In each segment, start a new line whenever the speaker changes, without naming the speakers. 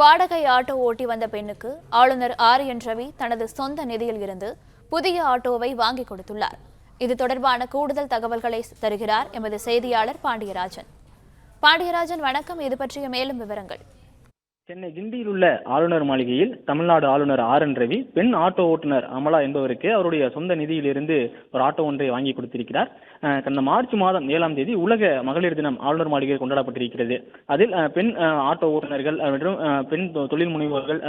வாடகை ஆட்டோ ஓட்டி வந்த பெண்ணுக்கு ஆளுநர் ஆர்.என். ரவி தனது சொந்த நிதியில் இருந்து புதிய ஆட்டோவை வாங்கிக் கொடுத்துள்ளார். இது தொடர்பான கூடுதல் தகவல்களை தருகிறார் எமது செய்தியாளர் பாண்டியராஜன். பாண்டியராஜன், வணக்கம். இது பற்றிய மேலும் விவரங்கள்.
சென்னை கிண்டியில் உள்ள ஆளுநர் மாளிகையில் தமிழ்நாடு ஆளுநர் ஆர்.என். ரவி பெண் ஆட்டோ ஓட்டுநர் அமலா என்பவருக்கு அவருடைய சொந்த நிதியிலிருந்து ஒரு ஆட்டோ ஒன்றை வாங்கி கொடுத்திருக்கிறார். கடந்த மார்ச் மாதம் 7ஆம் தேதி உலக மகளிர் தினம் ஆளுநர் மாளிகையில் கொண்டாடப்பட்டிருக்கிறது. அதில் பெண் ஆட்டோ ஓட்டுநர்கள் மற்றும் பெண் தொழில் முனைவோர்கள்,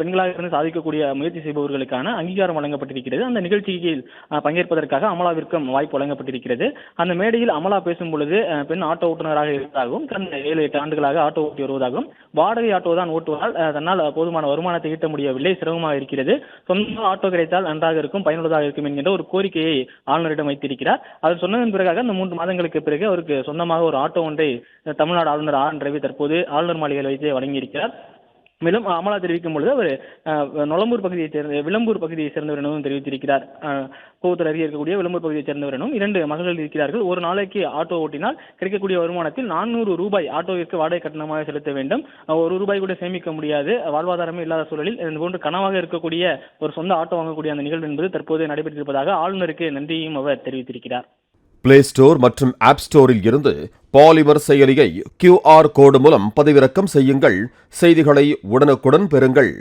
பெண்களாக இருந்து சாதிக்கக்கூடிய முயற்சி செய்பவர்களுக்கான அங்கீகாரம் வழங்கப்பட்டிருக்கிறது. அந்த நிகழ்ச்சியில் பங்கேற்பதற்காக அமலாவிற்கும் வாய்ப்பு வழங்கப்பட்டிருக்கிறது. அந்த மேடையில் அமலா பேசும் பொழுது பெண் ஆட்டோ ஓட்டுநராக இருப்பதாகவும் கடந்த 7-8 ஆண்டுகளாக ஆட்டோ ஓட்டி வருவதாகவும் வாடகை ஆட்டோ தான் ஓட்டுவதால் தன்னால் போதுமான வருமானத்தை ஈட்ட முடியவில்லை, சிரமமாக இருக்கிறது, சொந்த ஆட்டோ கிடைத்தால் நன்றாக இருக்கும், பயனுள்ளதாக இருக்கும் என்கின்ற ஒரு கோரிக்கையை ஆளுநரிடம் வைத்திருக்கிறார். அவர் சொன்னதன் பிறகாக அந்த 3 மாதங்களுக்கு பிறகு அவருக்கு சொந்தமாக ஒரு ஆட்டோ ஒன்றை தமிழ்நாடு ஆளுநர் ஆர்.என். ரவி தற்போது ஆளுநர் மாளிகையில் வைத்து வழங்கியிருக்கிறார். மேலும் அமலா தெரிவிக்கும் பொழுது அவர் நொளம்பூர் பகுதியைச் சேர்ந்த விளம்பூர் பகுதியைச் சேர்ந்தவர் எனவும் தெரிவித்திருக்கிறார். கோவூர் அருகே இருக்கக்கூடிய விளம்பூர் பகுதியைச் சேர்ந்தவர் எனவும் 2 மகள்கள் இருக்கிறார்கள். ஒரு நாளைக்கு ஆட்டோ ஓட்டினால் கிடைக்கக்கூடிய வருமானத்தில் 400 ரூபாய் ஆட்டோவிற்கு வாடகை கட்டணமாக செலுத்த வேண்டும். ₹1 கூட சேமிக்க முடியாது, வாழ்வாதாரமே இல்லாத சூழலில் இது போன்று கனவாக இருக்கக்கூடிய ஒரு சொந்த ஆட்டோ வாங்கக்கூடிய அந்த நிகழ்வு என்பது தற்போது நடைபெற்றிருப்பதாக ஆளுநருக்கு நன்றியையும் அவர் தெரிவித்திருக்கிறார்.
பிளே ஸ்டோர் மற்றும் ஆப் ஸ்டோரில் இருந்து பாலிமர் செயலியை QR கோடு மூலம் பதிவிறக்கம் செய்யுங்கள். செய்திகளை உடனுக்குடன் பெறுங்கள்.